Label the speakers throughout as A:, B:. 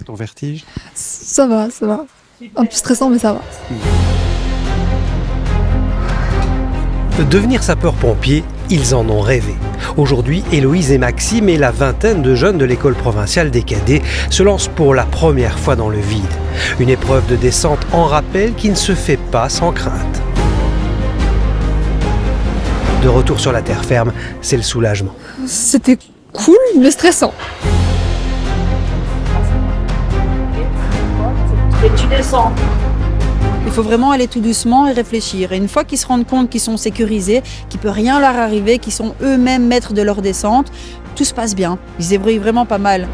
A: ton vertige?
B: Ça va, ça va. Un peu stressant, mais ça va.
C: Devenir sapeur-pompier, ils en ont rêvé. Aujourd'hui, Héloïse et Maxime et la vingtaine de jeunes de l'école provinciale des cadets se lancent pour la première fois dans le vide. Une épreuve de descente en rappel qui ne se fait pas sans crainte. De retour sur la terre ferme, c'est le soulagement.
B: C'était cool, mais stressant.
D: Et tu descends.
E: Il faut vraiment aller tout doucement et réfléchir. Et une fois qu'ils se rendent compte qu'ils sont sécurisés, qu'il ne peut rien leur arriver, qu'ils sont eux-mêmes maîtres de leur descente, tout se passe bien. Ils se débrouillent vraiment pas mal.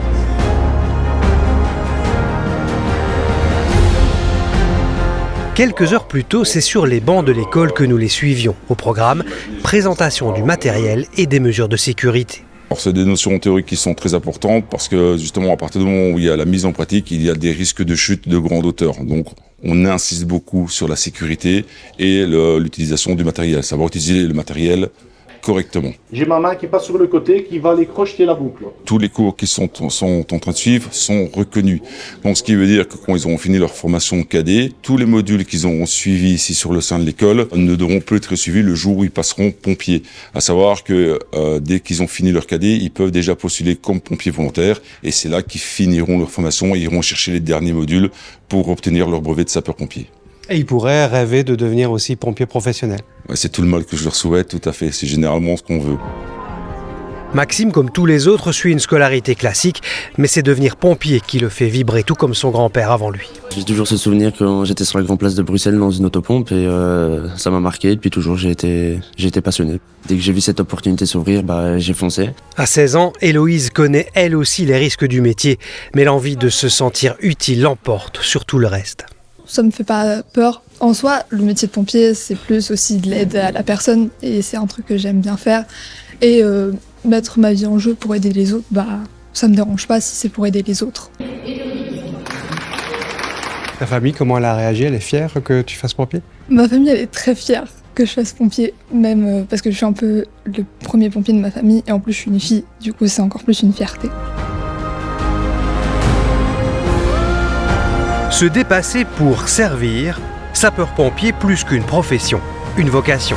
C: Quelques heures plus tôt, c'est sur les bancs de l'école que nous les suivions. Au programme, présentation du matériel et des mesures de sécurité.
F: Alors, c'est des notions théoriques qui sont très importantes parce que justement à partir du moment où il y a la mise en pratique, il y a des risques de chute de grande hauteur. Donc on insiste beaucoup sur la sécurité et l'utilisation du matériel, savoir utiliser le matériel correctement.
G: J'ai ma main qui passe sur le côté, qui va aller crocheter la boucle.
F: Tous les cours qui sont en train de suivre sont reconnus. Donc, ce qui veut dire que quand ils auront fini leur formation cadet, tous les modules qu'ils auront suivis ici sur le sein de l'école ne devront plus être suivis le jour où ils passeront pompiers. À savoir que dès qu'ils ont fini leur cadet, ils peuvent déjà postuler comme pompiers volontaires et c'est là qu'ils finiront leur formation et iront chercher les derniers modules pour obtenir leur brevet de sapeur-pompier.
A: Et ils pourraient rêver de devenir aussi pompier professionnel.
F: Ouais, c'est tout le mal que je leur souhaite, tout à fait. C'est généralement ce qu'on veut.
C: Maxime, comme tous les autres, suit une scolarité classique, mais c'est devenir pompier qui le fait vibrer, tout comme son grand-père avant lui.
H: J'ai toujours ce souvenir quand j'étais sur la grande place de Bruxelles dans une autopompe et ça m'a marqué. Depuis toujours, j'ai été passionné. Dès que j'ai vu cette opportunité s'ouvrir, j'ai foncé.
C: À 16 ans, Héloïse connaît elle aussi les risques du métier, mais l'envie de se sentir utile l'emporte sur tout le reste.
B: Ça me fait pas peur. En soi, le métier de pompier, c'est plus aussi de l'aide à la personne et c'est un truc que j'aime bien faire. Et mettre ma vie en jeu pour aider les autres, ça me dérange pas si c'est pour aider les autres.
A: Ta famille, comment elle a réagi? Elle est fière que tu fasses pompier?
B: Ma famille, elle est très fière que je fasse pompier, même parce que je suis un peu le premier pompier de ma famille et en plus je suis une fille, du coup c'est encore plus une fierté.
C: Se dépasser pour servir, sapeur-pompier plus qu'une profession, une vocation.